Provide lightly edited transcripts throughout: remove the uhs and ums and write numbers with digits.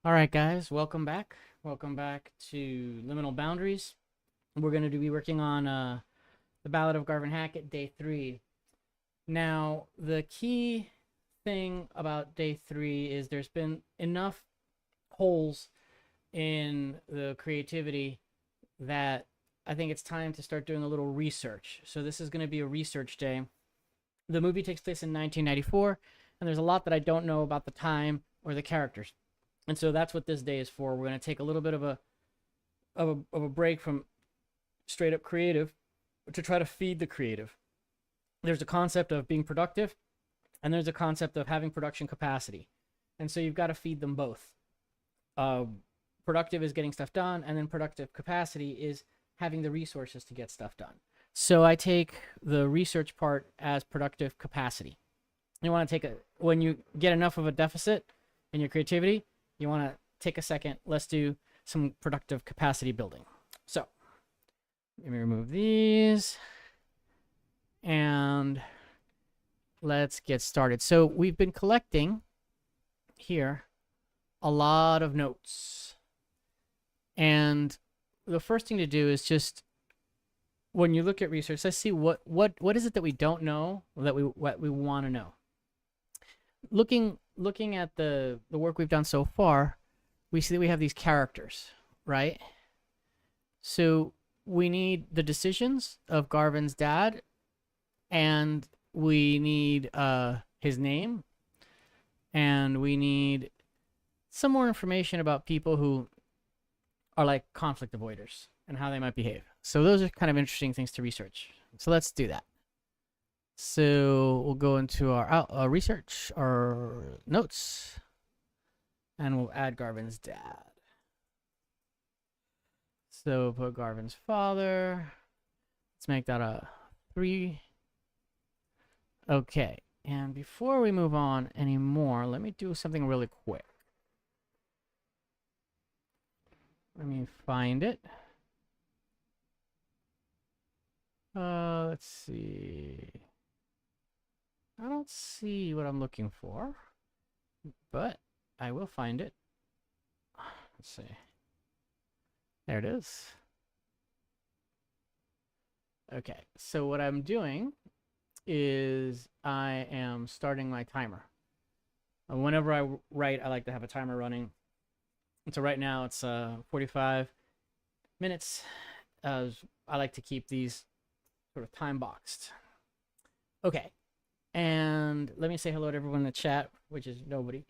All right, guys, welcome back. Welcome back to Liminal Boundaries. We're going to be working on the Ballad of Garvin Hackett, day 3. Now, the key thing about day 3 is there's been enough holes in the creativity that I think it's time to start doing a little research. So this is going to be a research day. The movie takes place in 1994, and there's a lot that I don't know about the time or the characters. And so that's what this day is for. We're going to take a little bit of a break from straight up creative to try to feed the creative. There's a concept of being productive, and there's a concept of having production capacity. And so you've got to feed them both. Productive is getting stuff done, and then productive capacity is having the resources to get stuff done. So I take the research part as productive capacity. You want to when you get enough of a deficit in your creativity, you want to take a second. Let's do some productive capacity building. So let me remove these and let's get started. So we've been collecting here a lot of notes, and the first thing to do is just, when you look at research, let's see what is it that we don't know, or that what we want to know. Looking at the work we've done so far, we see that we have these characters, right? So we need the decisions of Garvin's dad, and we need his name, and we need some more information about people who are like conflict avoiders and how they might behave. So those are kind of interesting things to research. So let's do that. So we'll go into our research, our notes, and we'll add Garvin's dad. So put Garvin's father. Let's make that a 3. Okay, and before we move on anymore, let me do something really quick. Let me find it. Let's see. I don't see what I'm looking for, but I will find it. Let's see. There it is. Okay, so what I'm doing is I am starting my timer. Whenever I write, I like to have a timer running. And so right now it's 45 minutes. I like to keep these sort of time boxed. Okay. And let me say hello to everyone in the chat, which is nobody.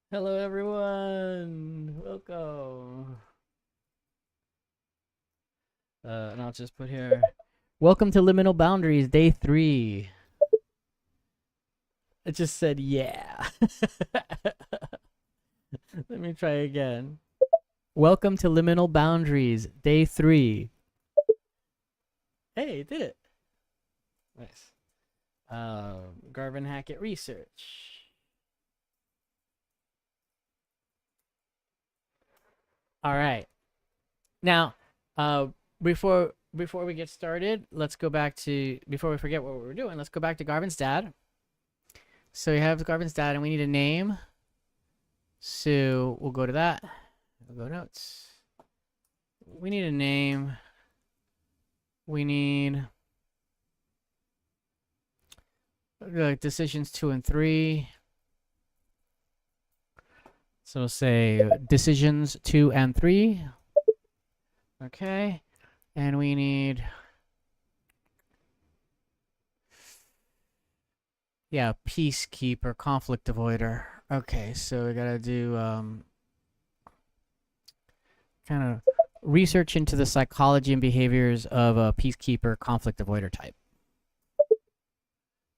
Hello, everyone. Welcome. And I'll just put here, welcome to Liminal Boundaries, day 3. It just said, yeah. Let me try again. Welcome to Liminal Boundaries, day 3. Hey, it did it. Nice. Garvin Hackett research. All right. Now, before we get started, let's go back to, before we forget what we were doing, let's go back to Garvin's dad. So we have Garvin's dad, and we need a name. So we'll go to that. We'll go notes. We need a name. We need decisions 2 and 3. So we'll say decisions 2 and 3. Okay. And we need, yeah, peacekeeper, conflict avoider. Okay, so we gotta do kind of research into the psychology and behaviors of a peacekeeper, conflict avoider type.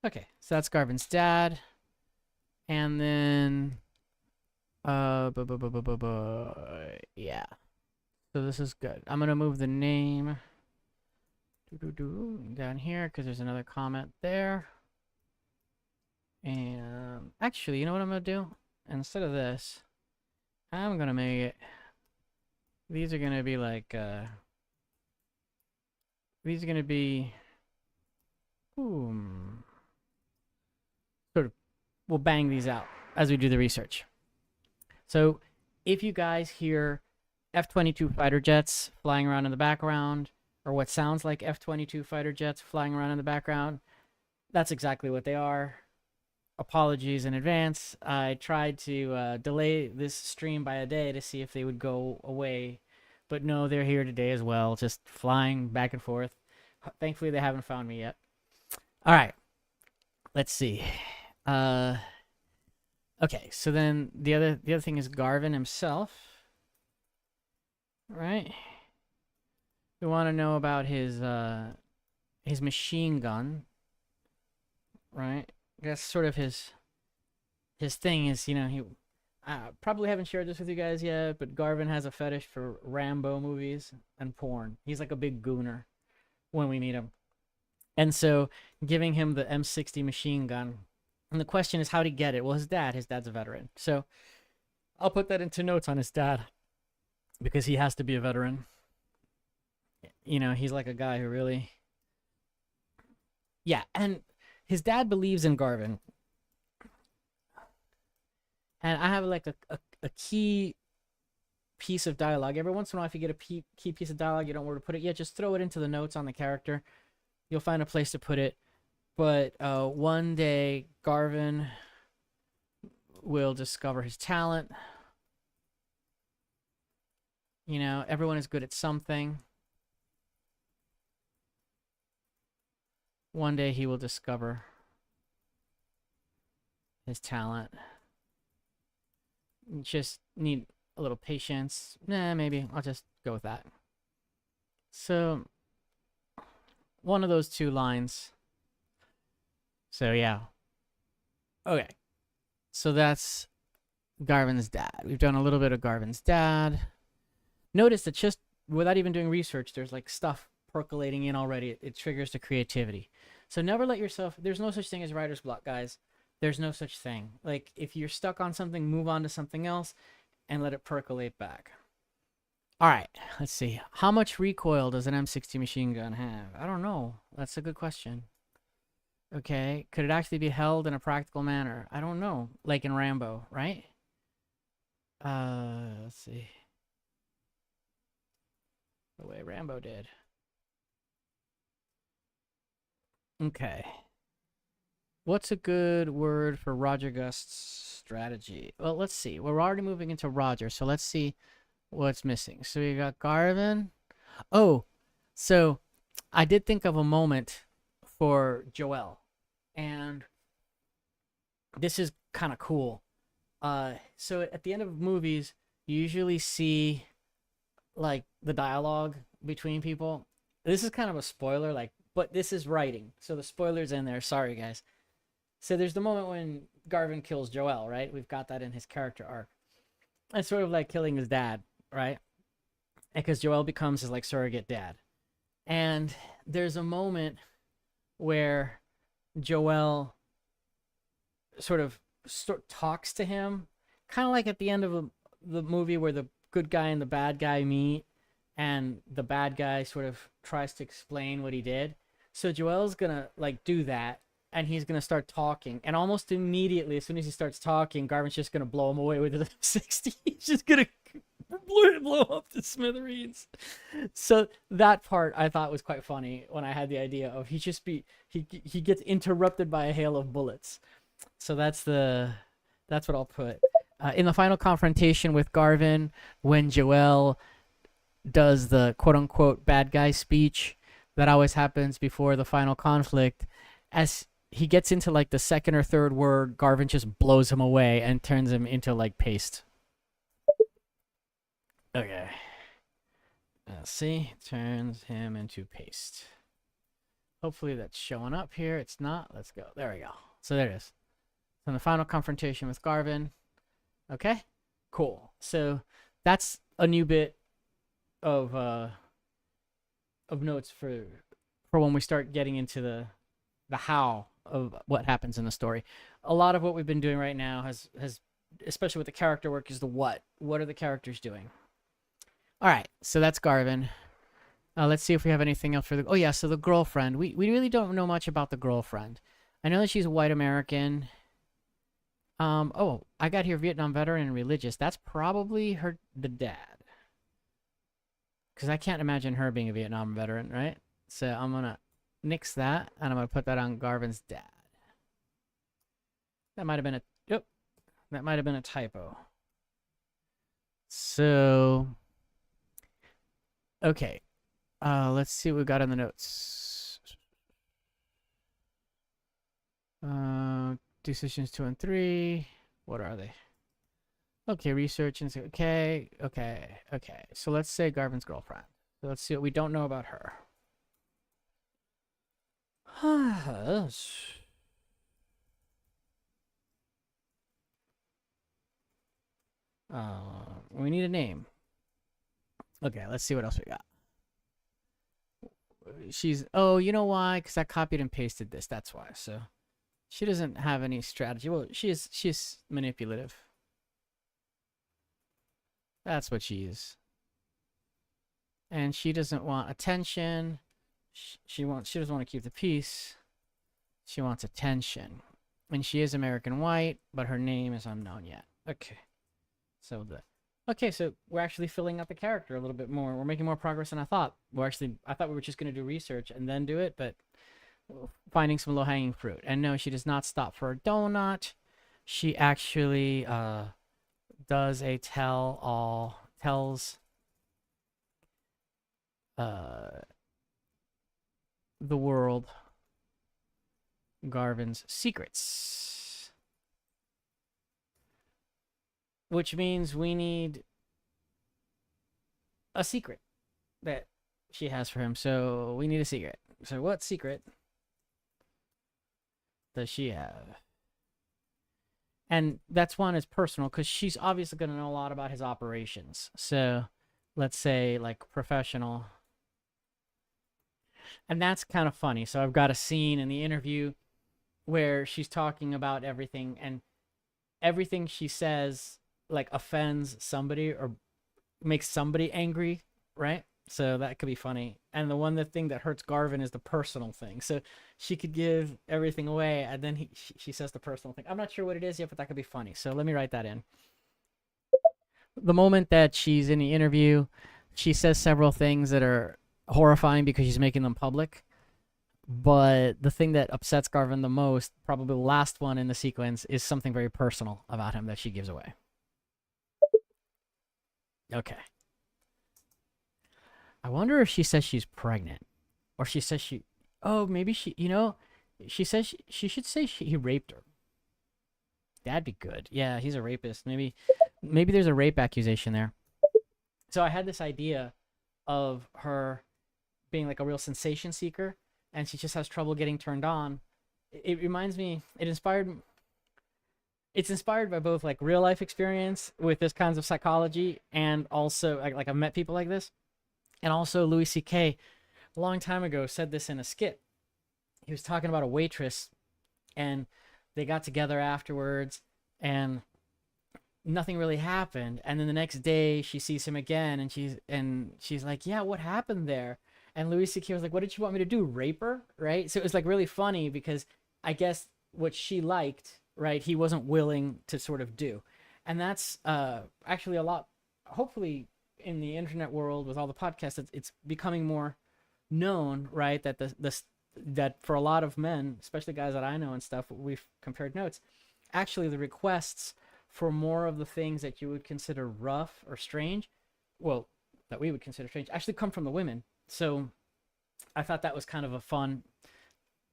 Okay, so that's Garvin's dad. And then yeah. So this is good. I'm gonna move the name down here because there's another comment there. And actually, you know what I'm gonna do? Instead of this, I'm gonna make it, these are gonna be like these are gonna be sort of, we'll bang these out. as we do the research. So if you guys hear F-22 fighter jets flying around in the background, or what sounds like F-22 fighter jets flying around in the background, that's exactly what they are. Apologies in advance. I tried to delay this stream by a day to see if they would go away, but no, they're here today as well, just flying back and forth. Thankfully, they haven't found me yet. All right, let's see. Okay, so then the other thing is Garvin himself, right? We want to know about his machine gun, right? That's sort of his thing is, you know, he probably haven't shared this with you guys yet, but Garvin has a fetish for Rambo movies and porn. He's like a big gooner when we meet him. And so giving him the M60 machine gun. And the question is, how'd he get it? Well, his dad's a veteran. So I'll put that into notes on his dad because he has to be a veteran. You know, he's like a guy who really... Yeah, and his dad believes in Garvin. And I have like a key piece of dialogue. Every once in a while, if you get a key piece of dialogue, you don't know where to put it yet, just throw it into the notes on the character. You'll find a place to put it. But one day, Garvin will discover his talent. You know, everyone is good at something. One day he will discover his talent. You just need a little patience. Nah, maybe I'll just go with that. So, one of those two lines. So, yeah. Okay. So that's Garvin's dad. We've done a little bit of Garvin's dad. Notice that just without even doing research, there's like stuff percolating in already. It triggers the creativity. So never let yourself... There's no such thing as writer's block, guys. There's no such thing. Like, if you're stuck on something, move on to something else and let it percolate back. All right, let's see. How much recoil does an M60 machine gun have? I don't know. That's a good question. Okay, could it actually be held in a practical manner? I don't know. Like in Rambo, right? Let's see. The way Rambo did. Okay. What's a good word for Roger Gust's strategy? Well, let's see. We're already moving into Roger, so let's see what's missing. So we got Garvin. Oh, so I did think of a moment for Joel, and this is kind of cool. So at the end of movies, you usually see like the dialogue between people. This is kind of a spoiler, like, but this is writing, so the spoiler's in there. Sorry, guys. So there's the moment when Garvin kills Joel, right? We've got that in his character arc. It's sort of like killing his dad, right? Because Joel becomes his like surrogate dad. And there's a moment where Joel sort of talks to him, kind of like at the end of the movie where the good guy and the bad guy meet, and the bad guy sort of tries to explain what he did. So Joel's gonna like do that, and he's gonna start talking, and almost immediately, as soon as he starts talking, Garvin's just gonna blow him away with the 60. He's just gonna blow up the smithereens. So that part I thought was quite funny when I had the idea of he gets interrupted by a hail of bullets. So that's what I'll put in the final confrontation with Garvin, when Joel does the quote-unquote bad guy speech that always happens before the final conflict. As he gets into like the second or third word, Garvin just blows him away and turns him into like paste. Okay. See, turns him into paste. Hopefully that's showing up here. It's not. Let's go. There we go. So there it is. So in the final confrontation with Garvin. Okay, cool. So that's a new bit of notes for when we start getting into the how of what happens in the story. A lot of what we've been doing right now has especially with the character work, is the what. What are the characters doing? All right, so that's Garvin. Let's see if we have anything else for the... Oh, yeah, so the girlfriend. We really don't know much about the girlfriend. I know that she's a white American. Oh, I got here Vietnam veteran and religious. That's probably the dad. Because I can't imagine her being a Vietnam veteran, right? So I'm gonna nix that, and I'm gonna put that on Garvin's dad. That might have been a yep. That might have been a typo. So okay, let's see what we got in the notes. Decisions 2 and 3. What are they? Okay, research and okay. So let's say Garvin's girlfriend. So let's see what we don't know about her. We need a name. Okay, let's see what else we got. Oh, you know why? Because I copied and pasted this. That's why. So she doesn't have any strategy. Well, she's manipulative. That's what she is. And she doesn't want attention. She doesn't want to keep the peace. She wants attention. And she is American white, but her name is unknown yet. Okay. So we're actually filling out the character a little bit more. We're making more progress than I thought. I thought we were just going to do research and then do it, but finding some low-hanging fruit. And no, she does not stop for a donut. She actually does a tells the world Garvin's secrets. Which means we need a secret that she has for him. So we need a secret. So what secret does she have? And that's one is personal because she's obviously going to know a lot about his operations. So let's say like professional. And that's kind of funny. So I've got a scene in the interview where she's talking about everything, and everything she says like offends somebody or makes somebody angry, right? So that could be funny. And the thing that hurts Garvin is the personal thing. So she could give everything away, and then she says the personal thing. I'm not sure what it is yet, but that could be funny. So let me write that in. The moment that she's in the interview, she says several things that are horrifying because she's making them public. But the thing that upsets Garvin the most, probably the last one in the sequence, is something very personal about him that she gives away. Okay. I wonder if she says she's pregnant. Or she says oh, maybe she says she should say he raped her. That'd be good. Yeah, he's a rapist. Maybe there's a rape accusation there. So I had this idea of her being like a real sensation seeker, and she just has trouble getting turned on. It reminds me, it's inspired by both like real life experience with this kinds of psychology, and also like I've met people like this. And also Louis C.K. a long time ago said this in a skit. He was talking about a waitress, and they got together afterwards, and nothing really happened. And then the next day she sees him again, and she's like, yeah, what happened there? And Louis C.K. was like, what did you want me to do, rape her? Right? So it was like really funny because I guess what she liked, right, he wasn't willing to sort of do. And that's actually a lot, hopefully in the internet world with all the podcasts, it's becoming more known, right, that that for a lot of men, especially guys that I know and stuff, we've compared notes, actually the requests for more of the things that you would consider rough or strange, well, that we would consider strange, actually come from the women. So I thought that was kind of a fun,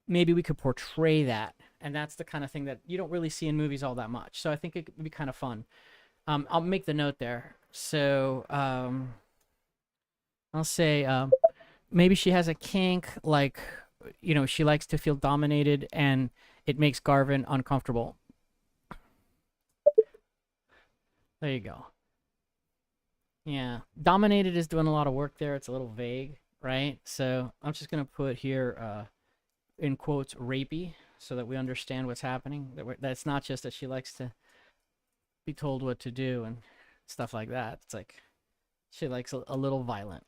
maybe we could portray that, and that's the kind of thing that you don't really see in movies all that much. So I think it would be kind of fun. I'll make the note there. So I'll say maybe she has a kink, like, she likes to feel dominated, and it makes Garvin uncomfortable. There you go. Yeah, dominated is doing a lot of work there. It's a little vague, right? So I'm just gonna put here in quotes rapey, so that we understand what's happening. That's not just that she likes to be told what to do and stuff like that. It's like she likes a little violent.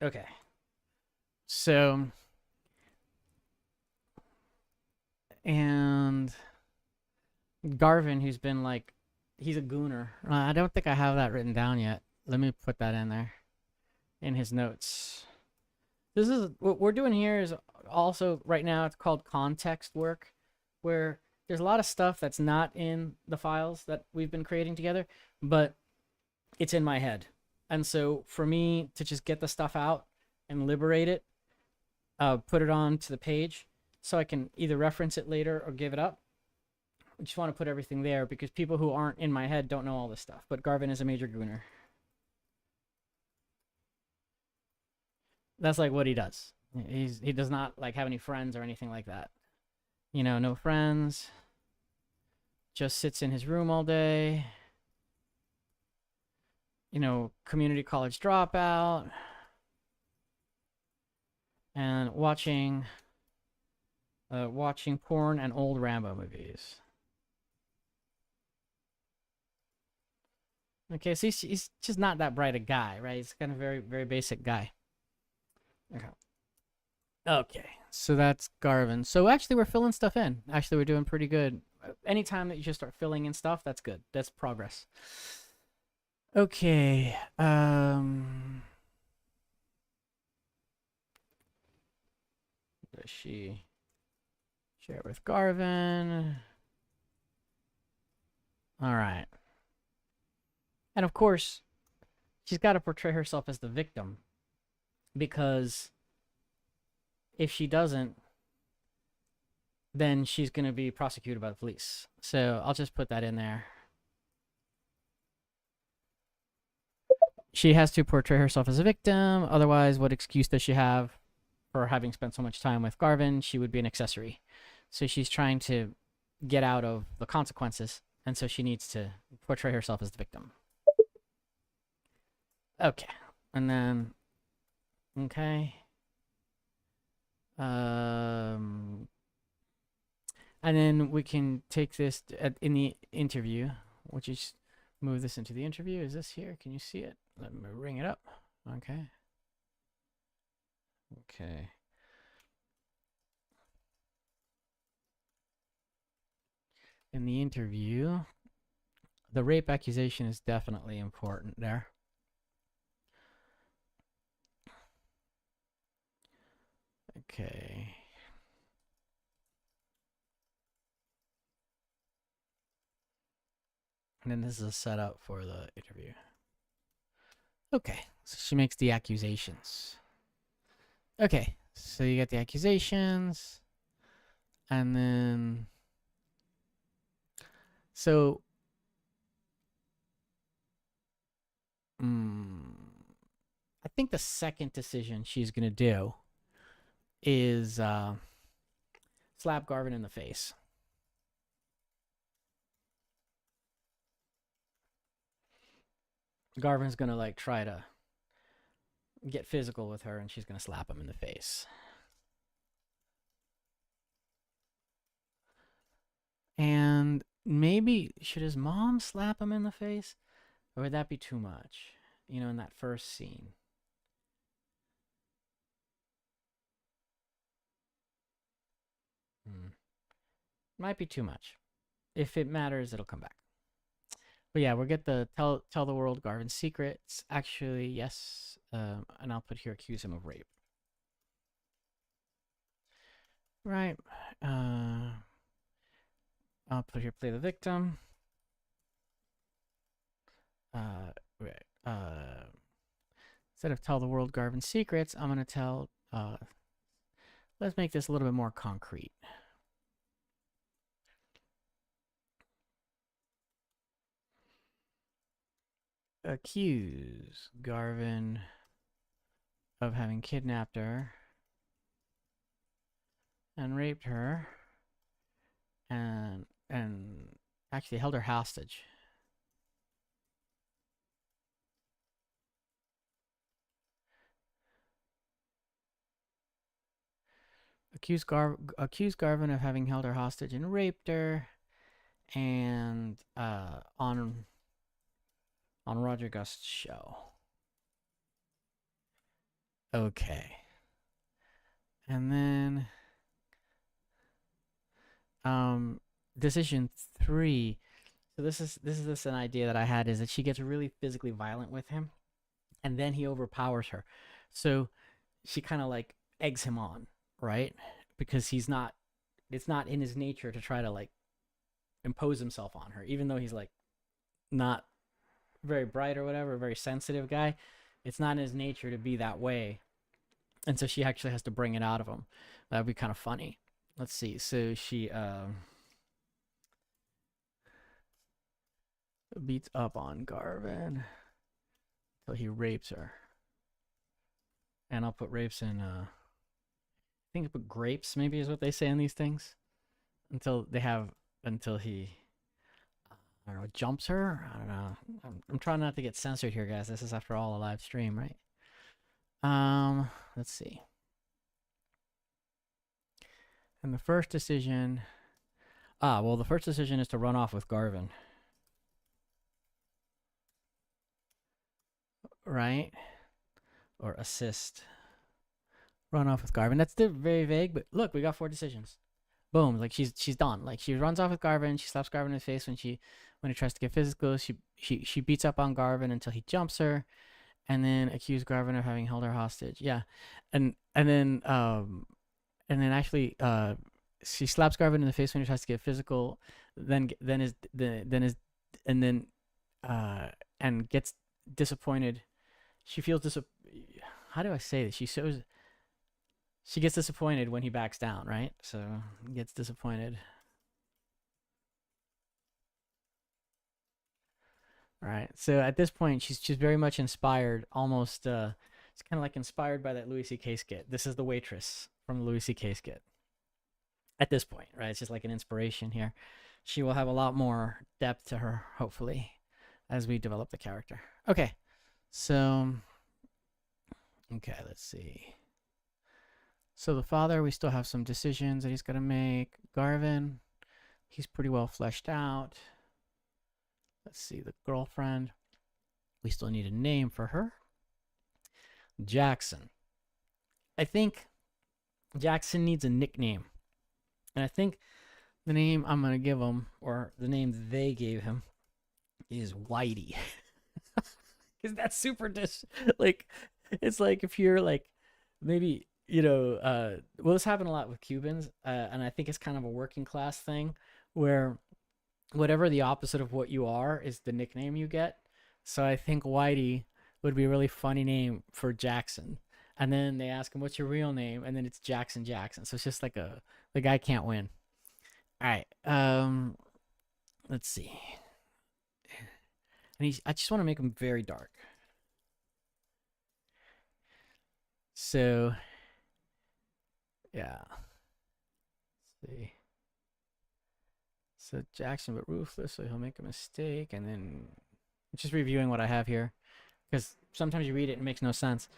Okay. So, and Garvin, who's been like, he's a gooner. I don't think I have that written down yet. Let me put that in there in his notes. This is what we're doing here is also right now it's called context work, where there's a lot of stuff that's not in the files that we've been creating together, but it's in my head. And so for me to just get the stuff out and liberate it, put it on to the page so I can either reference it later or give it up. I just want to put everything there because people who aren't in my head don't know all this stuff. But Garvin is a major gooner. That's like what he does. He does not like have any friends or anything like that. You know, no friends. Just sits in his room all day. You know, community college dropout. And watching porn and old Rambo movies. Okay, so he's just not that bright a guy, right? He's kind of very, very basic guy. Okay. Okay, so that's Garvin. So actually, we're filling stuff in. Actually, we're doing pretty good. Anytime that you just start filling in stuff, that's good. That's progress. Okay. Does she share it with Garvin? All right. And of course, she's got to portray herself as the victim because if she doesn't, then she's going to be prosecuted by the police. So I'll just put that in there. She has to portray herself as a victim. Otherwise, what excuse does she have for having spent so much time with Garvin? She would be an accessory. So she's trying to get out of the consequences. And so she needs to portray herself as the victim. Okay. And then, okay. And then we can take this in the interview, which is move this into the interview. Is this here? Can you see it? Let me ring it up. Okay. Okay. In the interview, the rape accusation is definitely important there. Okay. And then this is a setup for the interview. Okay, so she makes the accusations. Okay, so you get the accusations. And then... So... I think the second decision she's going to do is slap Garvin in the face. Garvin's going to like try to get physical with her and she's going to slap him in the face. And maybe should his mom slap him in the face? Or would that be too much? You know, in that first scene. Might be too much. If it matters, it'll come back. But yeah, we'll get the tell the world Garvin's secrets. Actually, yes. And I'll put here accuse him of rape. Right. I'll put here play the victim. Right. Instead of tell the world Garvin's secrets, I'm gonna tell. Let's make this a little bit more concrete. Accuse Garvin of having kidnapped her and raped her and actually held her hostage. Accuse Garvin of having held her hostage and raped her, and on Roger Gust's show. Okay. And then decision 3. So this is an idea that I had, is that she gets really physically violent with him, and then he overpowers her. So she kind of like eggs him on, right? Because it's not in his nature to try to like impose himself on her, even though he's like not very bright or whatever, a very sensitive guy. It's not in his nature to be that way, and so she actually has to bring it out of him. That would be kind of funny. Let's see. So she beats up on Garvin till he rapes her, and I'll put rapes in. I think I put grapes. Maybe is what they say in these things. Until he, I don't know, jumps her. I don't know. I'm trying not to get censored here, guys. This is after all a live stream, right? Let's see. And the first decision, well, the first decision is to run off with Garvin, right? Or assist. Run off with Garvin. That's still very vague, but look, we got 4 decisions. Boom, like she's done. Like she runs off with Garvin, she slaps Garvin in the face when he tries to get physical. She beats up on Garvin until he jumps her, and then accused Garvin of having held her hostage. Yeah, and then actually she slaps Garvin in the face when he tries to get physical. Then and gets disappointed. She feels how do I say this? She gets disappointed when he backs down, right? So gets disappointed. All right. So at this point, she's very much inspired. Almost, it's kind of like inspired by that Louis C.K. skit. This is the waitress from the Louis C.K. skit. At this point, right? It's just like an inspiration here. She will have a lot more depth to her, hopefully, as we develop the character. Okay. So, okay, let's see. So the father, we still have some decisions that he's got to make. Garvin, he's pretty well fleshed out. Let's see, the girlfriend, we still need a name for her. Jackson. I think Jackson needs a nickname. And I think the name I'm going to give him, or the name they gave him, is Whitey. Because that's super like, it's like if you're like, maybe, well, this happened a lot with Cubans, and I think it's kind of a working class thing where whatever the opposite of what you are is the nickname you get. So I think Whitey would be a really funny name for Jackson. And then they ask him, what's your real name? And then it's Jackson Jackson. So it's just like the guy can't win. All right. Let's see. And I just want to make him very dark. So, yeah. Let's see. So Jackson, but ruthless, so he'll make a mistake, and then just reviewing what I have here, because sometimes you read it and it makes no sense.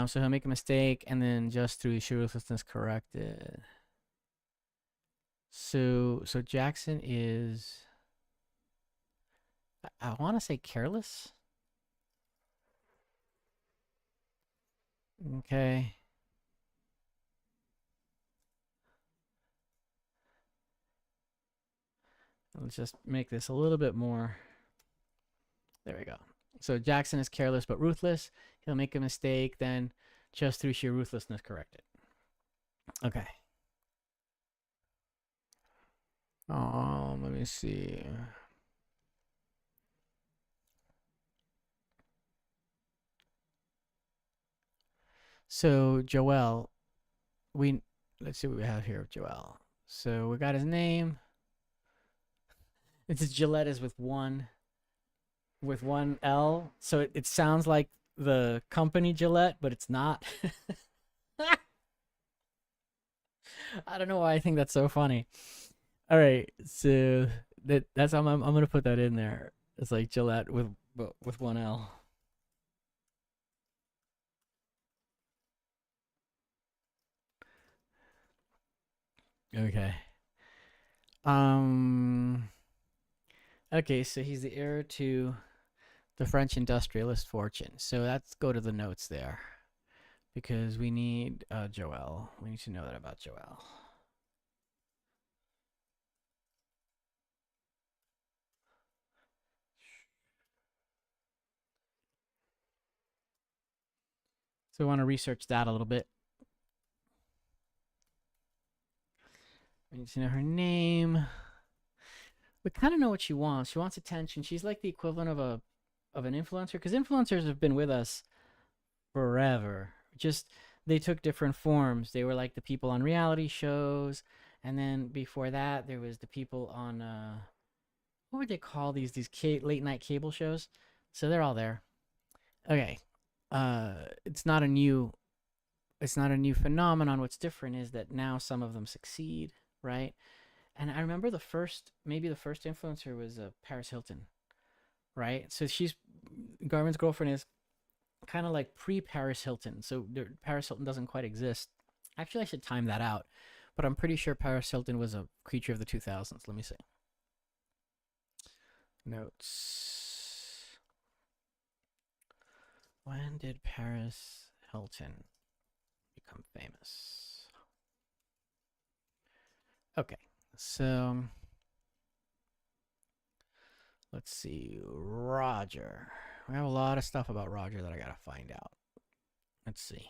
So he'll make a mistake, and then just through sheer ruthlessness correct it. So Jackson is, I want to say careless. Okay. Let's just make this a little bit more. There we go. So Jackson is careless but ruthless. He'll make a mistake, then just through sheer ruthlessness correct it. Okay. Let me see. So Joel, let's see what we have here of Joel. So we got his name. It's Gillette is with one L. So it sounds like the company Gillette, but it's not. I don't know why I think that's so funny. All right, so that's how I'm gonna put that in there. It's like Gillette with one L. Okay. Okay, so he's the heir to the French industrialist fortune. So let's go to the notes there, because we need Joel. We need to know that about Joel. So I want to research that a little bit. I need to know her name. We kind of know what she wants. She wants attention. She's like the equivalent of an influencer, because influencers have been with us forever. Just they took different forms. They were like the people on reality shows, and then before that, there was the people on what would they call late night cable shows? So they're all there. Okay, it's not a new phenomenon. What's different is that now some of them succeed, right? And I remember maybe the first influencer was Paris Hilton, right? So Garvin's girlfriend is kind of like pre Paris Hilton. So Paris Hilton doesn't quite exist. Actually, I should time that out, but I'm pretty sure Paris Hilton was a creature of the 2000s. Let me see. Notes. When did Paris Hilton become famous? Okay, so let's see. Roger. We have a lot of stuff about Roger that I gotta find out. Let's see.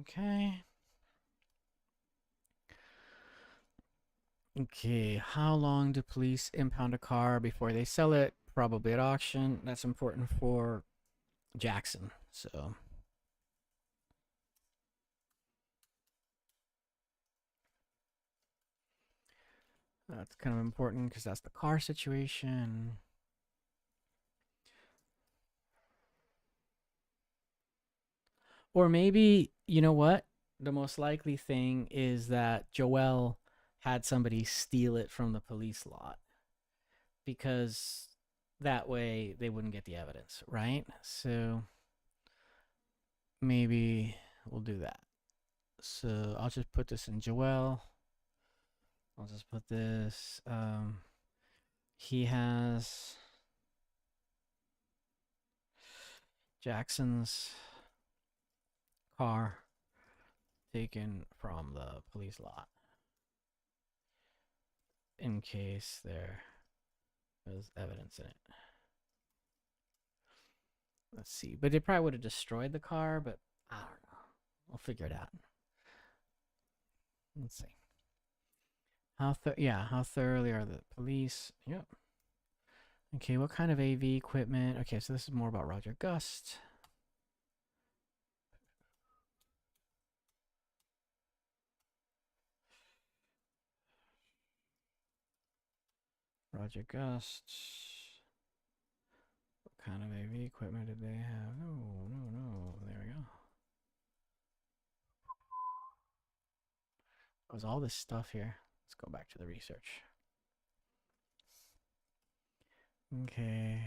Okay. Okay, how long do police impound a car before they sell it? Probably at auction. That's important for Jackson. So that's kind of important because that's the car situation. Or maybe, you know what? The most likely thing is that Joel had somebody steal it from the police lot because that way they wouldn't get the evidence, right? So maybe we'll do that. So I'll just put this in Joel. I'll just put this. He has Jackson's car taken from the police lot in case there was evidence in it. Let's see. But they probably would have destroyed the car, but I don't know. We'll figure it out. Let's see. How thoroughly are the police? Yep. Okay, what kind of AV equipment? Okay, so this is more about Roger Gust. Roger Gust. What kind of AV equipment did they have? No. There we go. There's all this stuff here. Let's go back to the research. Okay.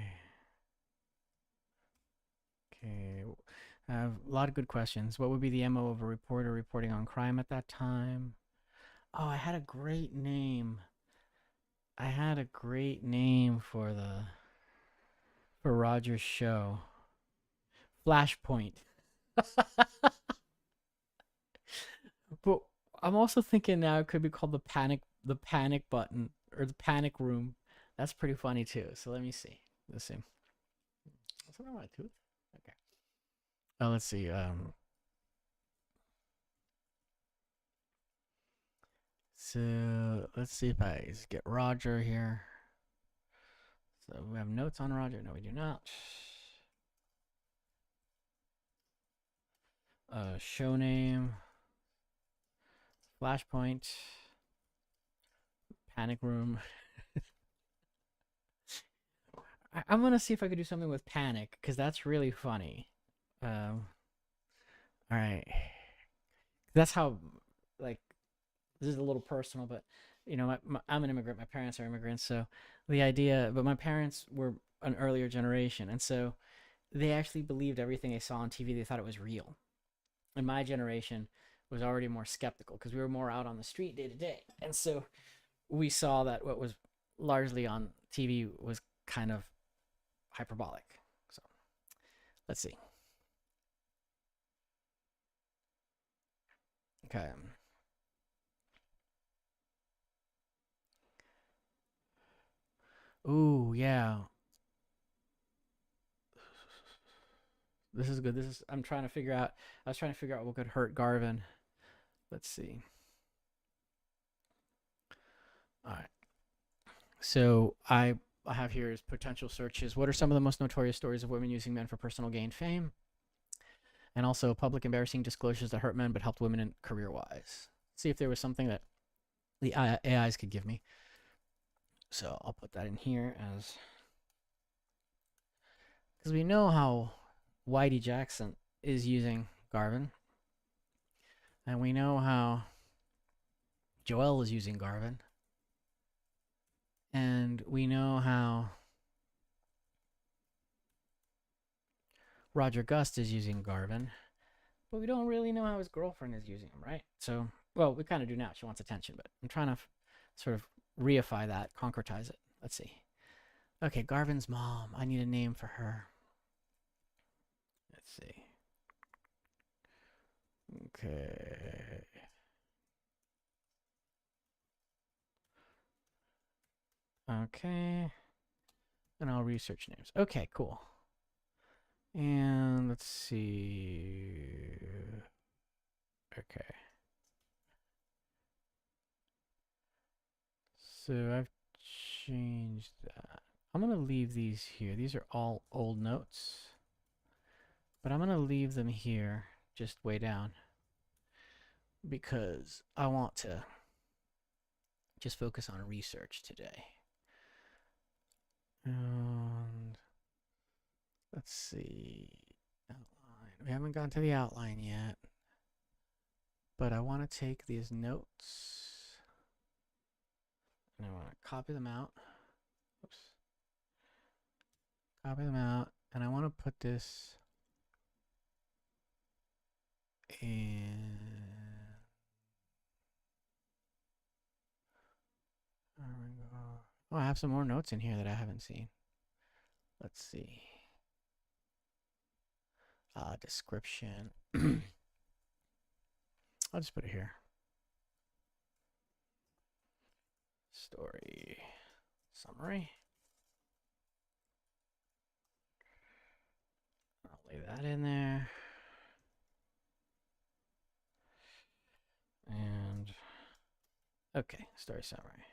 I have a lot of good questions. What would be the MO of a reporter reporting on crime at that time? Oh, I had a great name. For Roger's show. Flashpoint. But I'm also thinking now it could be called the panic button or the panic room. That's pretty funny too. So let me see. Let's see. What's wrong with my tooth? Okay. Oh, let's see. So let's see if I get Roger here. So we have notes on Roger. No, we do not. Show name. Flashpoint. Panic room. I'm gonna see if I could do something with panic because that's really funny. All right. That's how, like, this is a little personal, but I'm an immigrant. My parents are immigrants, so but my parents were an earlier generation, and so they actually believed everything they saw on TV. They thought it was real. And my generation was already more skeptical because we were more out on the street day to day, and so we saw that what was largely on TV was kind of hyperbolic. So let's see. Okay. Ooh, yeah. This is good. I'm trying to figure out. I was trying to figure out what could hurt Garvin. Let's see. All right. So I have here is potential searches. What are some of the most notorious stories of women using men for personal gain, fame, and also public embarrassing disclosures that hurt men but helped women in career-wise? See if there was something that the AIs could give me. So I'll put that in here as because we know how Whitey Jackson is using Garvin, and we know how Joel is using Garvin, and we know how Roger Gust is using Garvin, but we don't really know how his girlfriend is using him, right? So, well, we kind of do now. She wants attention, but I'm trying to sort of reify that, concretize it. Let's see. Okay, Garvin's mom. I need a name for her. Let's see. Okay. Okay. And I'll research names. Okay, cool. And let's see. Okay. So I've changed that. I'm going to leave these here. These are all old notes. But I'm going to leave them here, just way down. Because I want to just focus on research today. And let's see. Outline. We haven't gotten to the outline yet. But I want to take these notes. And I want to copy them out. Oops. Copy them out. And I want to put this in. Oh, I have some more notes in here that I haven't seen. Let's see. Description. I'll just put it here. Story summary. I'll lay that in there. And okay, story summary.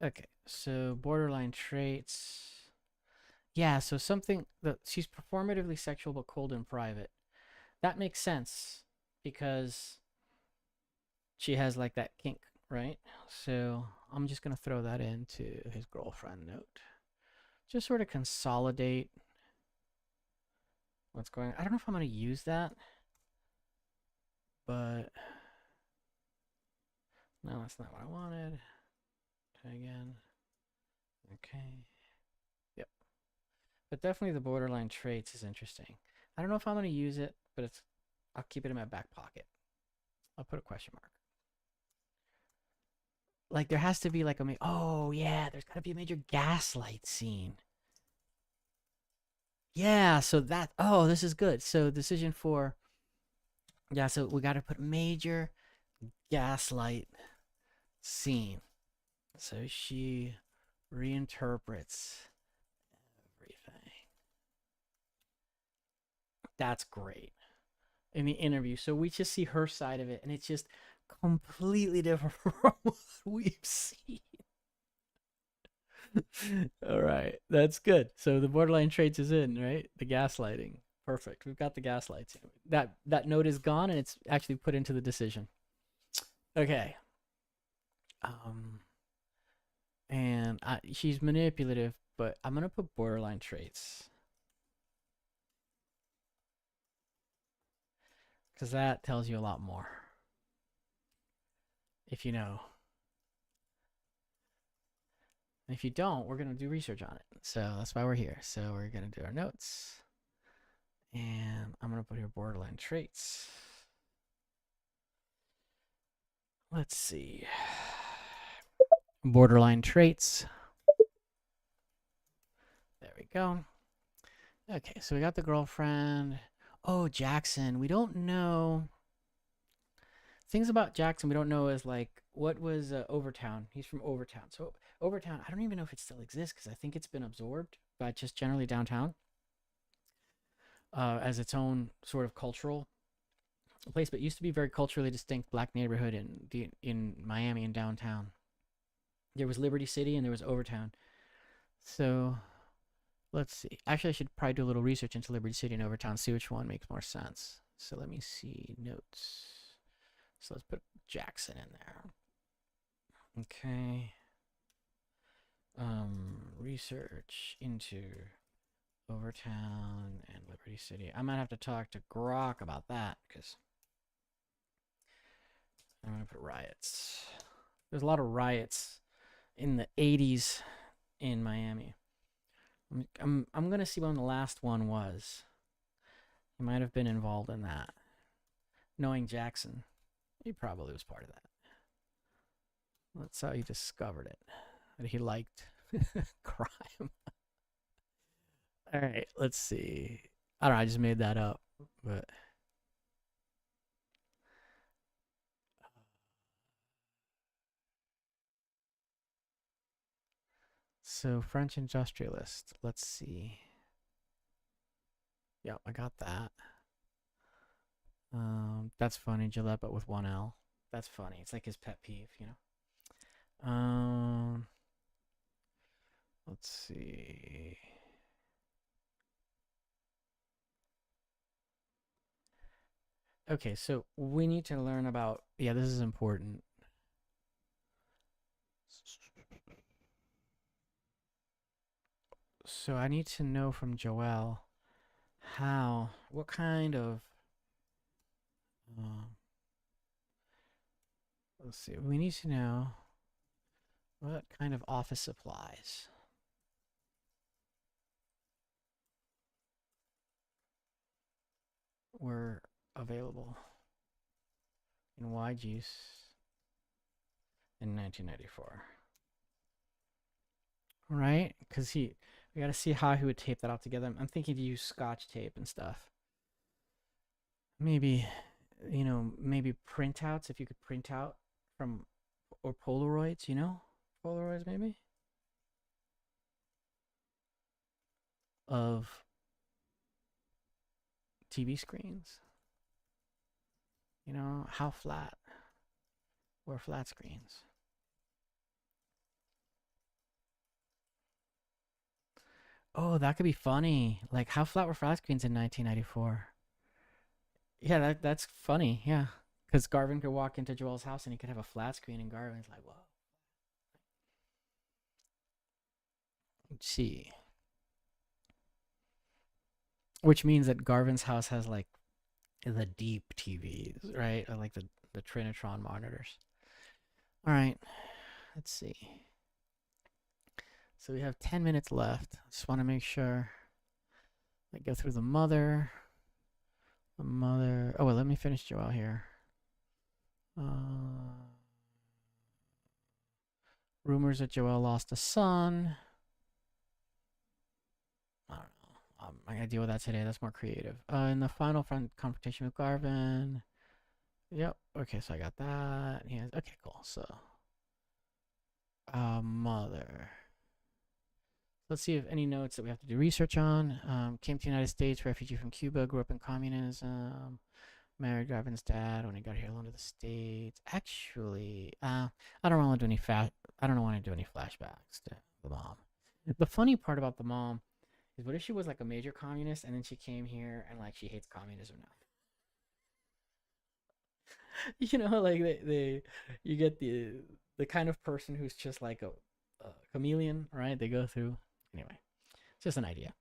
Okay, so borderline traits. Yeah, so something that she's performatively sexual but cold in private. That makes sense because she has like that kink, right? So I'm just gonna throw that into his girlfriend note. Just sort of consolidate what's going on. I don't know if I'm gonna use that, but no, that's not what I wanted. Try again. Okay. Yep. But definitely the borderline traits is interesting. I don't know if I'm gonna use it, but I'll keep it in my back pocket. I'll put a question mark. Like there has to be like oh yeah, there's gotta be a major gaslight scene. Yeah, so that this is good. So decision 4. Yeah, so we gotta put major gaslight scene. So she reinterprets everything. That's great. In the interview. So we just see her side of it, and it's just completely different from what we've seen. All right, that's good. So the borderline traits is in, right? The gaslighting. Perfect. We've got the gaslights. That note is gone, and it's actually put into the decision. Okay. And she's manipulative, but I'm gonna put borderline traits because that tells you a lot more. If you know. And if you don't, we're gonna do research on it. So that's why we're here. So we're gonna do our notes. And I'm going to put here borderline traits. Let's see. Borderline traits. There we go. Okay, so we got the girlfriend. Oh, Jackson. We don't know things about Jackson we don't know is like what was Overtown. He's from Overtown. So Overtown, I don't even know if it still exists because I think it's been absorbed by just generally downtown as its own sort of cultural place, but it used to be a very culturally distinct black neighborhood in Miami and downtown. There was Liberty City and there was Overtown. So let's see. Actually, I should probably do a little research into Liberty City and Overtown, see which one makes more sense. So let me see notes. So let's put Jackson in there. Okay. Research into Overtown and Liberty City. I might have to talk to Grok about that because I'm gonna put riots. There's a lot of riots in the 80s in Miami. I'm gonna see when the last one was. He might have been involved in that. Knowing Jackson, he probably was part of that. That's how he discovered it. That he liked crime. All right, let's see. I don't know. I just made that up, but so French industrialist. Let's see. Yep, I got that. That's funny. Gillette, but with one L. That's funny. It's like his pet peeve, you know. Let's see. Okay, so we need to learn about. Yeah, this is important. So I need to know from Joelle what kind of. Uh, let's see. We need to know what kind of office supplies were available in YG's in 1994. Right? Because we got to see how he would tape that all together. I'm thinking to use Scotch tape and stuff. Maybe, maybe printouts if you could print out from, or Polaroids, Polaroids maybe of TV screens. How flat or flat screens. Oh, that could be funny. Like how flat were flat screens in 1994? Yeah, that's funny. Yeah, because Garvin could walk into Joel's house and he could have a flat screen, and Garvin's like, "Whoa." Let's see. Which means that Garvin's house has like the deep TVs, right? Or like the Trinitron monitors. All right, let's see. So we have 10 minutes left. I just want to make sure I go through the mother. The mother. Oh, well, let me finish Joel here. Rumors that Joel lost a son. I don't know. I gotta deal with that today. That's more creative. In the final front confrontation with Garvin. Yep. Okay, so I got that. Yeah. Okay, cool. So, mother. Let's see if any notes that we have to do research on. Came to the United States, refugee from Cuba, grew up in communism. Married Garvin's dad when he got here alone to the States. Actually, I don't want to do any I don't want to do any flashbacks to the mom. The funny part about the mom is, what if she was like a major communist and then she came here and like she hates communism now? Like you get the kind of person who's just like a chameleon, right? They go through. Anyway, it's just an idea.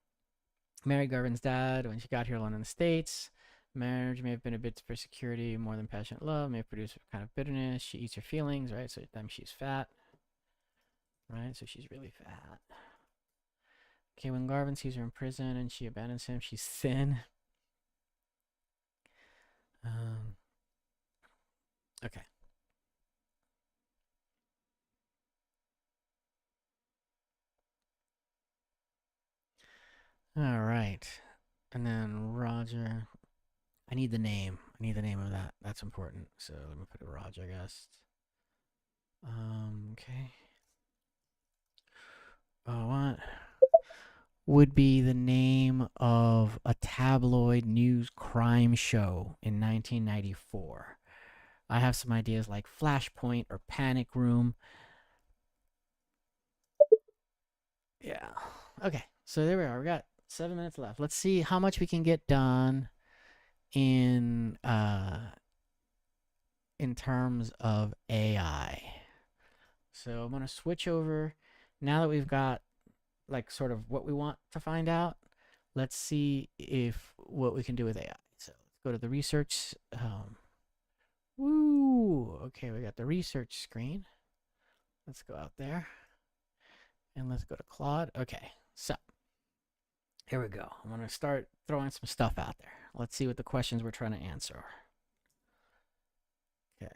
Married Garvin's dad when she got here alone in the States. Marriage may have been a bit for security more than passionate love, may have produced a kind of bitterness. She eats her feelings, right? So that means she's fat, right? So she's really fat. Okay, when Garvin sees her in prison and she abandons him, she's thin. Okay. All right. And then Roger. I need the name. I need the name of that. That's important. So let me put it Raj, I guess. Okay. What would be the name of a tabloid news crime show in 1994? I have some ideas like Flashpoint or Panic Room. Yeah. Okay. So there we are. We got 7 minutes left. Let's see how much we can get done in terms of AI. So I'm gonna switch over now that we've got like sort of what we want to find out. Let's see if what we can do with AI. So let's go to the research. Woo! Okay, we got the research screen. Let's go out there and let's go to Claude. Okay, so here we go. I'm gonna start throwing some stuff out there. Let's see what the questions we're trying to answer. Okay.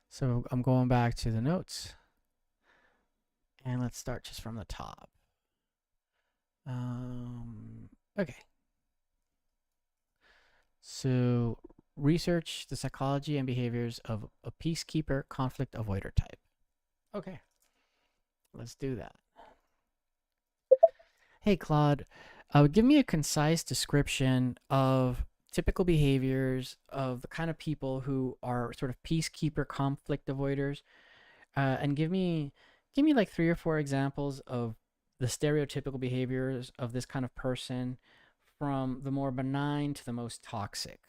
So I'm going back to the notes. And let's start just from the top. Okay. So research the psychology and behaviors of a peacekeeper conflict avoider type. Okay. Let's do that. Hey, Claude, give me a concise description of typical behaviors of the kind of people who are sort of peacekeeper conflict avoiders, and give me like 3 or 4 examples of the stereotypical behaviors of this kind of person, from the more benign to the most toxic.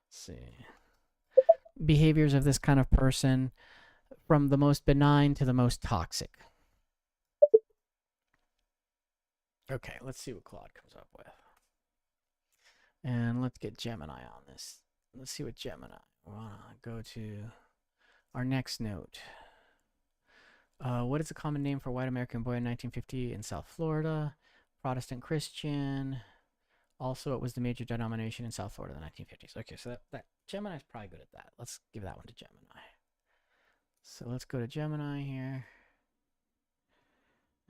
Let's see. Behaviors of this kind of person from the most benign to the most toxic. Okay, let's see what Claude comes up with. And let's get Gemini on this. Let's see what Gemini. We'll go to our next note. What is a common name for a white American boy in 1950 in South Florida? Protestant Christian. Also, it was the major denomination in South Florida in the 1950s. Okay, so that Gemini's probably good at that. Let's give that one to Gemini. So let's go to Gemini here.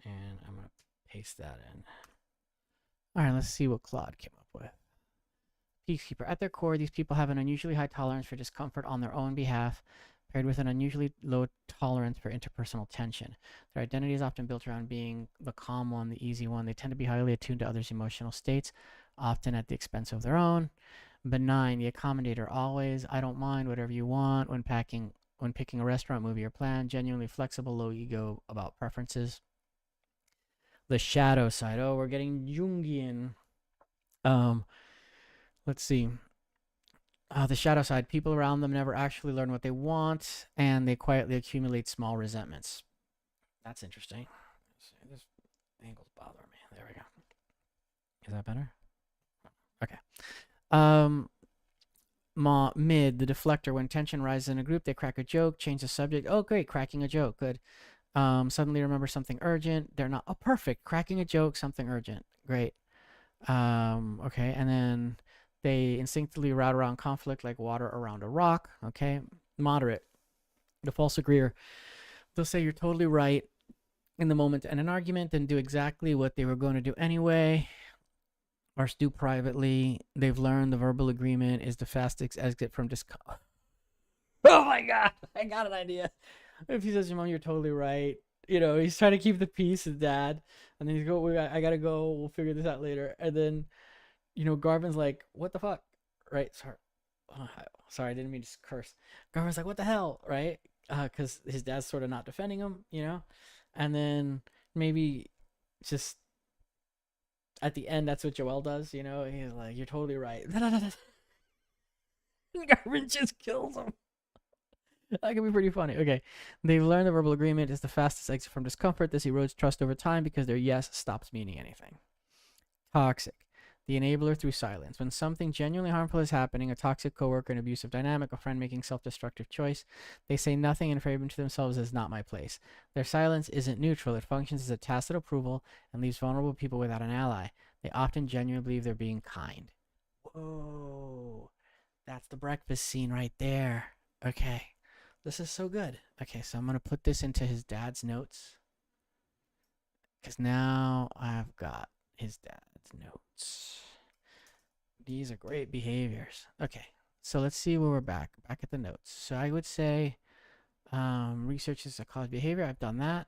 And I'm going to paste that in. All right, let's see what Claude came up with. Peacekeeper. At their core, these people have an unusually high tolerance for discomfort on their own behalf, paired with an unusually low tolerance for interpersonal tension. Their identity is often built around being the calm one, the easy one. They tend to be highly attuned to others' emotional states, often at the expense of their own. Benign, the accommodator always. I don't mind whatever you want when picking a restaurant, movie, or plan. Genuinely flexible, low ego about preferences. The shadow side. Oh, we're getting Jungian. Let's see. The shadow side. People around them never actually learn what they want, and they quietly accumulate small resentments. That's interesting. This angle's bothering me. There we go. Is that better? Okay. Mid, the deflector. When tension rises in a group, they crack a joke, change the subject. Oh, great, cracking a joke. Good. Suddenly remember something urgent. They're not. Oh, perfect. Cracking a joke, something urgent. Great. Okay, and then they instinctively route around conflict like water around a rock. Okay. Moderate. The false agreeer. They'll say you're totally right in the moment in an argument, then do exactly what they were going to do anyway, or stew privately. They've learned the verbal agreement is the fastest exit from discomfort. Oh my God, I got an idea. If he says, Mom, you're totally right. You know, he's trying to keep the peace, his dad. And then he's go, I gotta go. We'll figure this out later. And then, Garvin's like, what the fuck? Right? Sorry, I didn't mean to curse. Garvin's like, what the hell? Right? Because his dad's sort of not defending him, And then maybe just at the end, that's what Joel does, He's like, you're totally right. Garvin just kills him. That could be pretty funny. Okay. They've learned the verbal agreement is the fastest exit from discomfort. This erodes trust over time because their yes stops meaning anything. Toxic. The enabler through silence. When something genuinely harmful is happening, a toxic coworker, an abusive dynamic, a friend making self-destructive choice, they say nothing and frame to themselves as not my place. Their silence isn't neutral. It functions as a tacit approval and leaves vulnerable people without an ally. They often genuinely believe they're being kind. Whoa. That's the breakfast scene right there. Okay. This is so good. Okay, so I'm going to put this into his dad's notes. Because now I've got his dad's notes. These are great behaviors. Okay, so let's see where we're back. Back at the notes. So I would say research is psychology behavior. I've done that.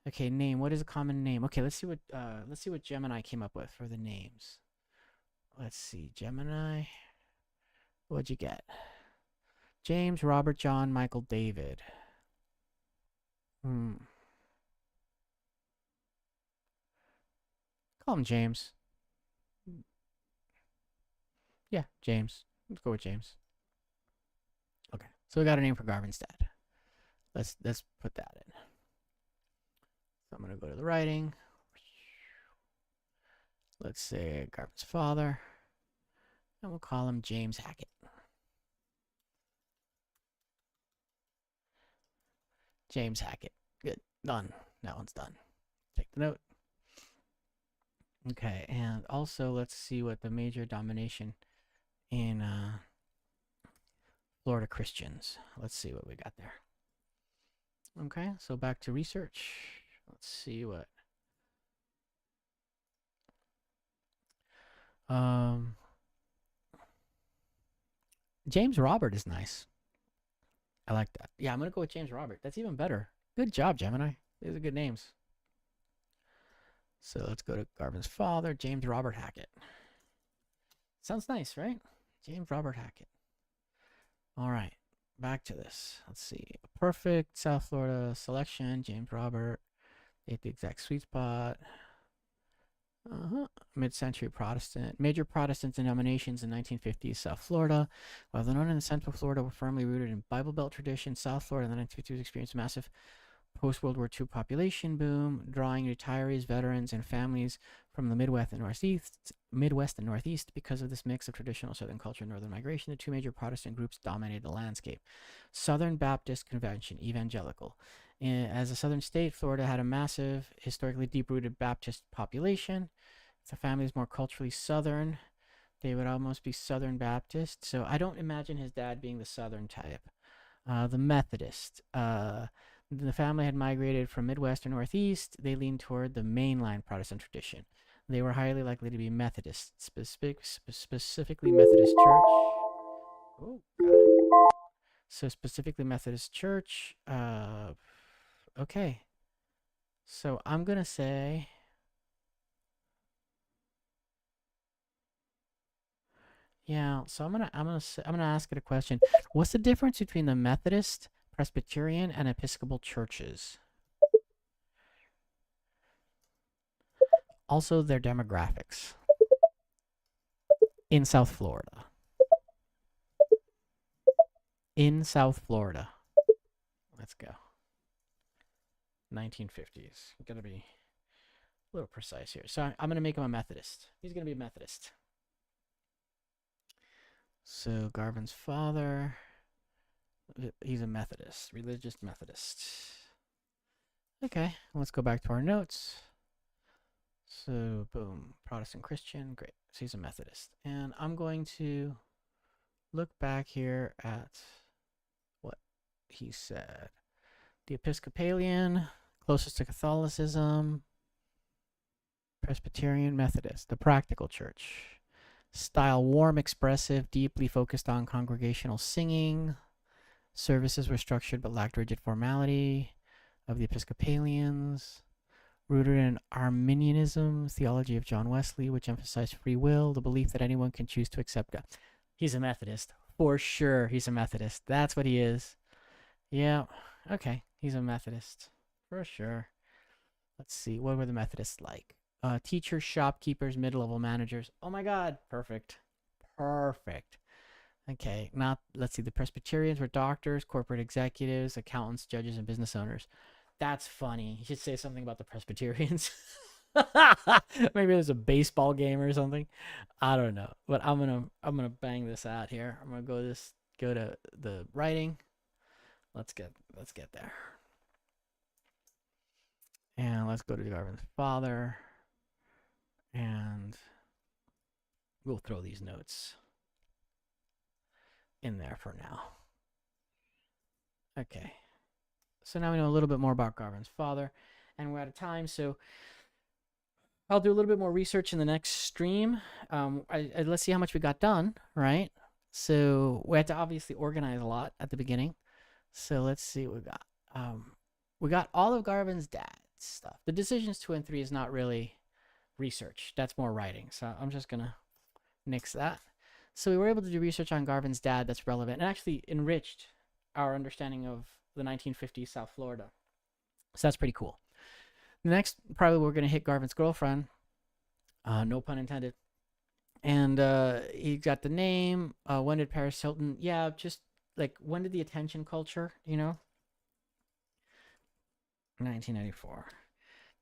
Okay, name. What is a common name? Okay, let's see what Gemini came up with for the names. Let's see, Gemini. What'd you get? James, Robert, John, Michael, David. Call him James. Yeah, James. Let's go with James. Okay, so we got a name for Garvin's dad. Let's put that in. So I'm gonna go to the writing. Let's say Garvin's father, and we'll call him James Hackett. James Hackett. Good. Done. That one's done. Take the note. Okay, and also let's see what the major domination in Florida Christians. Let's see what we got there. Okay, so back to research. Let's see what. James Robert is nice. I like that. Yeah, I'm going to go with James Robert. That's even better. Good job, Gemini. These are good names. So let's go to Garvin's father, James Robert Hackett. Sounds nice, right? James Robert Hackett. All right, back to this. Let's see. A perfect South Florida selection, James Robert. Ate the exact sweet spot. Mid-century Protestant. Major Protestant denominations in 1950s South Florida. While the Northern and Central Florida were firmly rooted in Bible Belt tradition, South Florida in the 1950s experienced a massive post-World War II population boom, drawing retirees, veterans, and families from the Midwest and Northeast. Because of this mix of traditional Southern culture and Northern migration, the two major Protestant groups dominated the landscape. Southern Baptist Convention, evangelical. As a southern state, Florida had a massive, historically deep-rooted Baptist population. If the family is more culturally Southern, they would almost be Southern Baptist. So I don't imagine his dad being the Southern type. The Methodist. The family had migrated from Midwest or Northeast. They leaned toward the mainline Protestant tradition. They were highly likely to be Methodist, specifically Methodist Church. Oh, got it. So specifically Methodist Church. Okay. So I'm gonna say. Yeah. So I'm gonna ask it a question. What's the difference between the Methodist, Presbyterian, and Episcopal churches? Also, their demographics in South Florida. In South Florida. Let's go. 1950s. Gotta be a little precise here. So I'm gonna make him a Methodist. He's gonna be a Methodist. So Garvin's father. He's a Methodist, religious Methodist. Okay, let's go back to our notes. So, boom, Protestant Christian, great. So he's a Methodist. And I'm going to look back here at what he said. The Episcopalian, closest to Catholicism, Presbyterian, Methodist, the practical church. Style warm, expressive, deeply focused on congregational singing. Services were structured but lacked rigid formality of the Episcopalians. Rooted in Arminianism, theology of John Wesley, which emphasized free will, the belief that anyone can choose to accept God. He's a Methodist. For sure, he's a Methodist. That's what he is. Yeah, okay, he's a Methodist. For sure. Let's see, what were the Methodists like? Teachers, shopkeepers, mid-level managers. Oh my God, perfect. Perfect. Okay, now let's see. The Presbyterians were doctors, corporate executives, accountants, judges, and business owners. That's funny. You should say something about the Presbyterians. Maybe there's a baseball game or something. I don't know, but I'm gonna bang this out here. I'm gonna go to the writing. Let's get there, and let's go to Garvin's father, and we'll throw these notes in there for now. Okay. So now we know a little bit more about Garvin's father, and we're out of time. So I'll do a little bit more research in the next stream. Let's see how much we got done, right? So we had to obviously organize a lot at the beginning. So let's see what we got. We got all of Garvin's dad's stuff. The decisions 2 and 3 is not really research. That's more writing. So I'm just gonna nix that. So we were able to do research on Garvin's dad that's relevant and actually enriched our understanding of the 1950s South Florida. So that's pretty cool. Next, probably we're gonna hit Garvin's girlfriend. No pun intended. And he got the name. When did Paris Hilton? Yeah, just like when did the attention culture? 1994.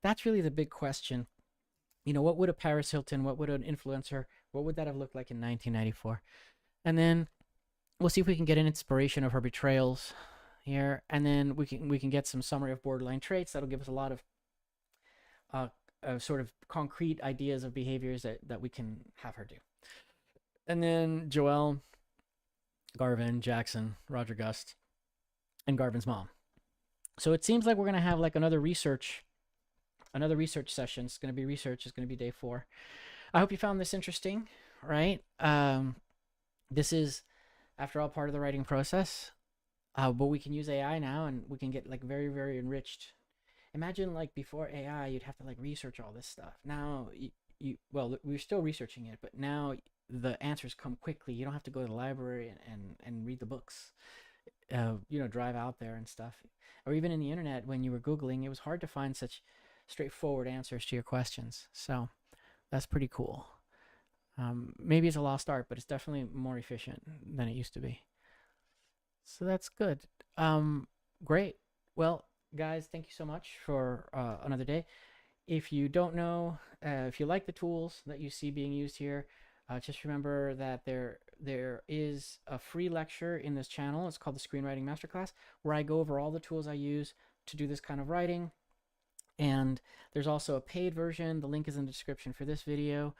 That's really the big question. What would a Paris Hilton? What would an influencer? What would that have looked like in 1994? And then we'll see if we can get an inspiration of her betrayals here, and then we can get some summary of borderline traits. That'll give us a lot of sort of concrete ideas of behaviors that we can have her do. And then Joelle, Garvin, Jackson, Roger Gust, and Garvin's mom. So it seems like we're gonna have like another research session. It's gonna be research. It's gonna be day 4. I hope you found this interesting. Right? This is, after all, part of the writing process. But we can use AI now, and we can get like very, very enriched. Imagine like before AI, you'd have to like research all this stuff. Now well, we're still researching it, but now the answers come quickly. You don't have to go to the library and read the books. Drive out there and stuff. Or even in the internet, when you were Googling, it was hard to find such straightforward answers to your questions. So that's pretty cool. Maybe it's a lost art, but it's definitely more efficient than it used to be. So that's good. Great. Well, guys, thank you so much for another day. If you don't know, if you like the tools that you see being used here, just remember that there is a free lecture in this channel. It's called the Screenwriting Masterclass, where I go over all the tools I use to do this kind of writing. And there's also a paid version. The link is in the description for this video,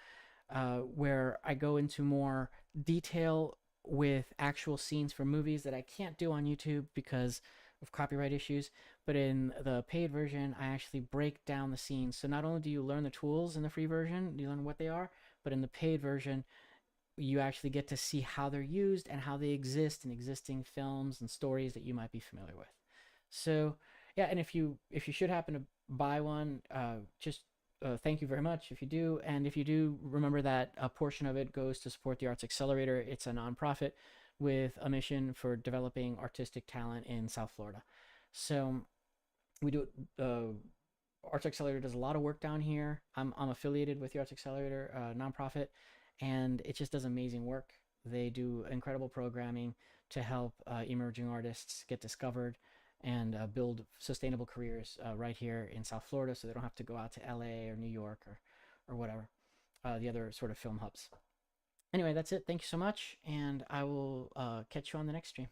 where I go into more detail with actual scenes from movies that I can't do on YouTube because of copyright issues. But in the paid version, I actually break down the scenes. So not only do you learn the tools in the free version, you learn what they are, but in the paid version, you actually get to see how they're used and how they exist in existing films and stories that you might be familiar with. So yeah, and if you should happen to buy one, just thank you very much if you do. And if you do, remember that a portion of it goes to support the Arts Accelerator. It's a nonprofit with a mission for developing artistic talent in South Florida. So we do Arts Accelerator does a lot of work down here. I'm affiliated with the Arts Accelerator nonprofit, and it just does amazing work. They do incredible programming to help emerging artists get discovered and build sustainable careers right here in South Florida, so they don't have to go out to LA or New York or whatever, the other sort of film hubs. Anyway, that's it. Thank you so much, and I will catch you on the next stream.